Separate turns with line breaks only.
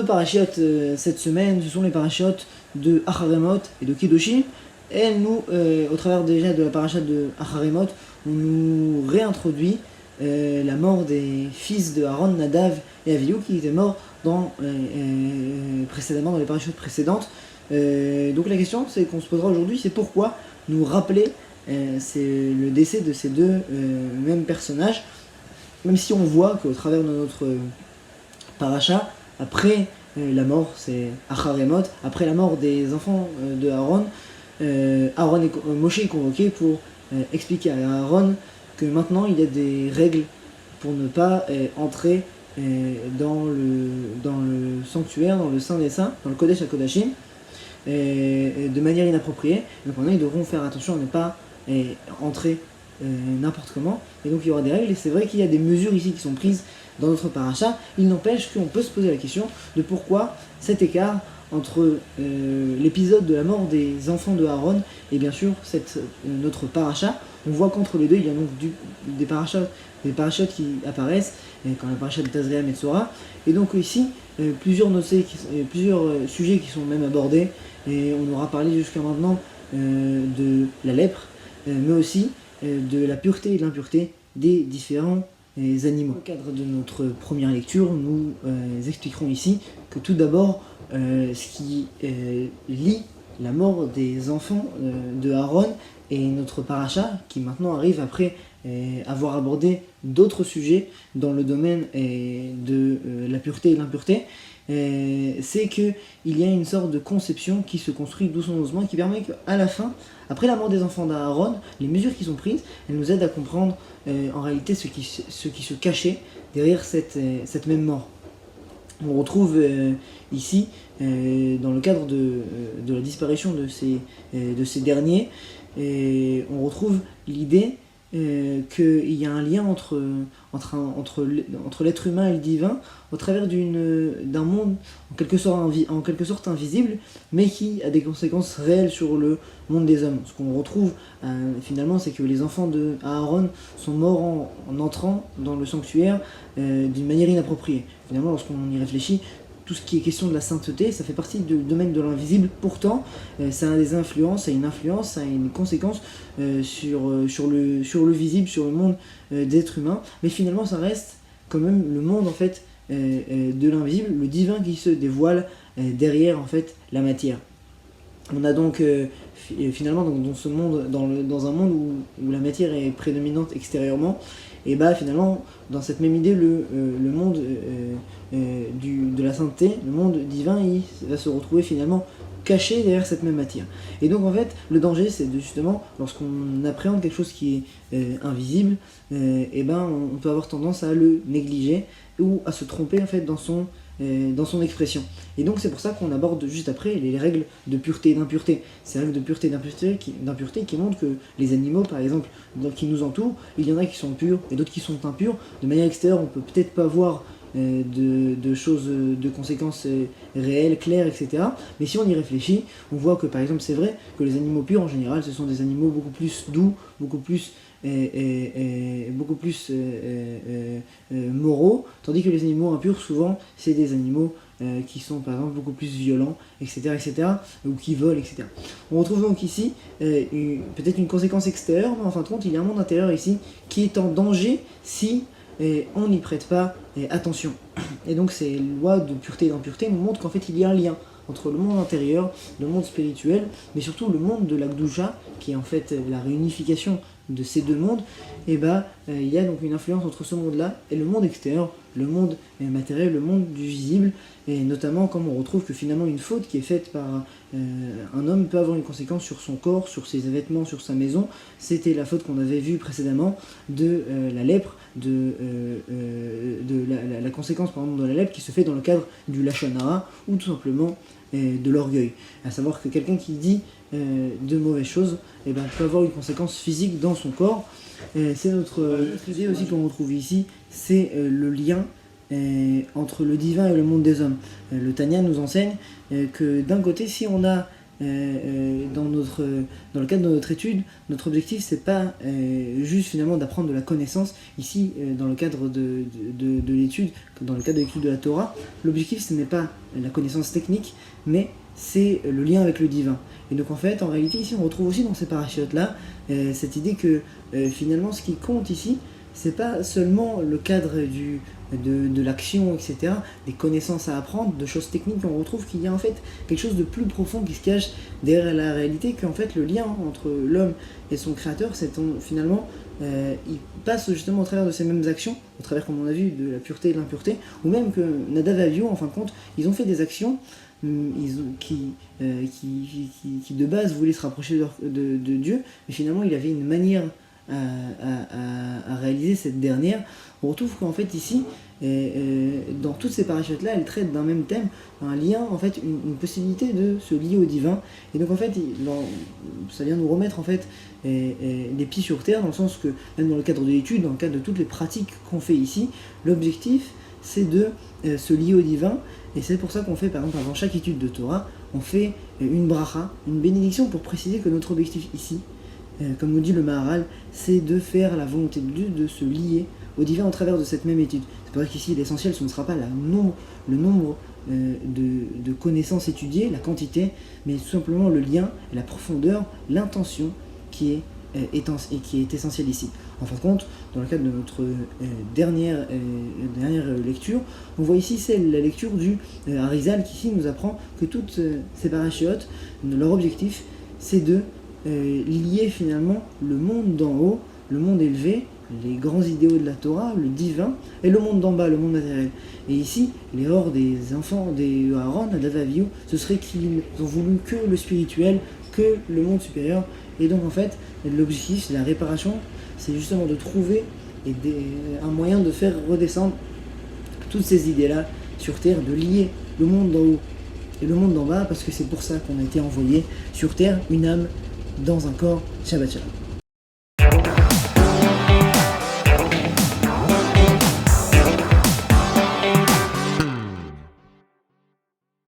deux parachiotes cette semaine, ce sont les parachiotes de Acharemot et de Kedoshim. Et nous, au travers déjà de la paracha de Acharemot, on nous réintroduit la mort des fils de Aaron, Nadav et Avihu, qui étaient morts précédemment dans les parachutes précédentes. Donc la question qu'on se posera aujourd'hui, c'est pourquoi nous rappeler c'est le décès de ces deux mêmes personnages, même si on voit qu'au travers de notre paracha, après la mort, c'est Acharemot, après la mort des enfants de Aaron, Moshe est convoqué pour expliquer à Aaron que maintenant il y a des règles pour ne pas entrer dans le sanctuaire, dans le Saint des Saints, dans le Kodesh HaKodashim, de manière inappropriée. Donc maintenant ils devront faire attention à ne pas entrer n'importe comment, et donc il y aura des règles, et c'est vrai qu'il y a des mesures ici qui sont prises dans notre paracha. Il n'empêche qu'on peut se poser la question de pourquoi cet écart entre l'épisode de la mort des enfants de Aaron et bien sûr notre paracha. On voit qu'entre les deux il y a donc des parachutes qui apparaissent, comme la paracha de Tazria Metzora, et donc ici plusieurs sujets qui sont même abordés, et on aura parlé jusqu'à maintenant de la lèpre, mais aussi de la pureté et de l'impureté des différents animaux. Dans le cadre de notre première lecture, nous expliquerons ici que tout d'abord, ce qui lie la mort des enfants de Aaron et notre paracha, qui maintenant arrive après avoir abordé d'autres sujets dans le domaine de la pureté et l'impureté, c'est qu'il y a une sorte de conception qui se construit doucement, qui permet qu'à la fin, après la mort des enfants d'Aaron, les mesures qui sont prises, elles nous aident à comprendre en réalité ce qui se cachait derrière cette même mort. On retrouve ici, dans le cadre de la disparition de ces derniers, on retrouve l'idée qu'il y a un lien entre l'être humain et le divin au travers d'un monde en quelque sorte invisible, mais qui a des conséquences réelles sur le monde des hommes. Ce qu'on retrouve finalement, c'est que les enfants de Aaron sont morts en entrant dans le sanctuaire d'une manière inappropriée. Finalement, lorsqu'on y réfléchit, tout ce qui est question de la sainteté, ça fait partie du domaine de l'invisible. Pourtant, ça a des influences, ça a une influence, ça a une conséquence sur le visible, sur le monde des êtres humains. Mais finalement, ça reste quand même le monde en fait de l'invisible, le divin qui se dévoile derrière en fait la matière. On a donc finalement dans ce monde, dans un monde où la matière est prédominante extérieurement, et bah finalement dans cette même idée le monde de la sainteté, le monde divin, il va se retrouver finalement caché derrière cette même matière. Et donc en fait le danger c'est justement lorsqu'on appréhende quelque chose qui est invisible, et ben on peut avoir tendance à le négliger ou à se tromper en fait dans son expression. Et donc c'est pour ça qu'on aborde juste après les règles de pureté et d'impureté. Ces règles de pureté et d'impureté qui montrent que les animaux, par exemple, qui nous entourent, il y en a qui sont purs et d'autres qui sont impurs. De manière extérieure, on peut peut-être pas voir de choses, de conséquences réelles, claires, etc. Mais si on y réfléchit, on voit que par exemple c'est vrai que les animaux purs en général, ce sont des animaux beaucoup plus doux, beaucoup plus moraux, tandis que les animaux impurs, souvent, c'est des animaux qui sont par exemple beaucoup plus violents, etc., ou qui volent, etc. On retrouve donc ici peut-être une conséquence extérieure, mais en fin de compte, il y a un monde intérieur ici qui est en danger si on n'y prête pas attention. Et donc ces lois de pureté et d'impureté nous montrent qu'en fait il y a un lien entre le monde intérieur, le monde spirituel, mais surtout le monde de la Gdusha, qui est en fait la réunification de ces deux mondes. Et il y a donc une influence entre ce monde-là et le monde extérieur, le monde matériel, le monde du visible, et notamment comme on retrouve que finalement une faute qui est faite par un homme peut avoir une conséquence sur son corps, sur ses vêtements, sur sa maison. C'était la faute qu'on avait vue précédemment de la lèpre, de la conséquence par exemple de la lèpre qui se fait dans le cadre du Lachon Hara, ou tout simplement de l'orgueil. À savoir que quelqu'un qui dit de mauvaises choses peut avoir une conséquence physique dans son corps. C'est notre idée aussi qu'on retrouve ici, c'est le lien entre le divin et le monde des hommes. Le Tanya nous enseigne que d'un côté, si on a dans le cadre de notre étude, notre objectif c'est pas juste finalement d'apprendre de la connaissance. Ici, dans le cadre de l'étude, dans le cadre de l'étude de la Torah, l'objectif ce n'est pas la connaissance technique, mais c'est le lien avec le divin. Et donc en fait, en réalité, ici on retrouve aussi dans ces parachutes-là cette idée que finalement ce qui compte ici, c'est pas seulement le cadre de l'action, etc., des connaissances à apprendre, de choses techniques. On retrouve qu'il y a en fait quelque chose de plus profond qui se cache derrière la réalité, qu'en fait le lien entre l'homme et son créateur, c'est finalement, il passe justement au travers de ces mêmes actions, au travers, comme on a vu, de la pureté et de l'impureté, ou même que Nadav et Avihu, en fin de compte, ils ont fait des actions qui de base voulaient se rapprocher de Dieu, mais finalement il avait une manière à réaliser cette dernière. On retrouve qu'en fait ici, dans toutes ces parachutes là, elles traitent d'un même thème, un lien, en fait, une possibilité de se lier au divin. Et donc en fait, ça vient nous remettre en fait les pieds sur terre, dans le sens que même dans le cadre de l'étude, dans le cadre de toutes les pratiques qu'on fait ici, l'objectif c'est de se lier au divin. Et c'est pour ça qu'on fait, par exemple, avant chaque étude de Torah, on fait une bracha, une bénédiction, pour préciser que notre objectif ici, comme nous dit le Maharal, c'est de faire la volonté de Dieu, de se lier au divin au travers de cette même étude. C'est pour ça qu'ici l'essentiel, ce ne sera pas le nombre de connaissances étudiées, la quantité, mais tout simplement le lien, la profondeur, l'intention qui est essentielle ici. En fin de compte, dans le cadre de notre dernière lecture, on voit ici c'est la lecture du Arizal, qui ici nous apprend que toutes ces parachutes, leur objectif, c'est de lier finalement le monde d'en haut, le monde élevé, les grands idéaux de la Torah, le divin, et le monde d'en bas, le monde matériel. Et ici, l'erreur des enfants des Aaron, Nadav et Avihu, ce serait qu'ils ont voulu que le spirituel, que le monde supérieur. Et donc en fait, l'objectif, c'est la réparation, c'est justement de trouver un moyen de faire redescendre toutes ces idées-là sur Terre, de lier le monde d'en haut et le monde d'en bas, parce que c'est pour ça qu'on a été envoyé sur Terre, une âme dans un corps. Shabbat Shalom.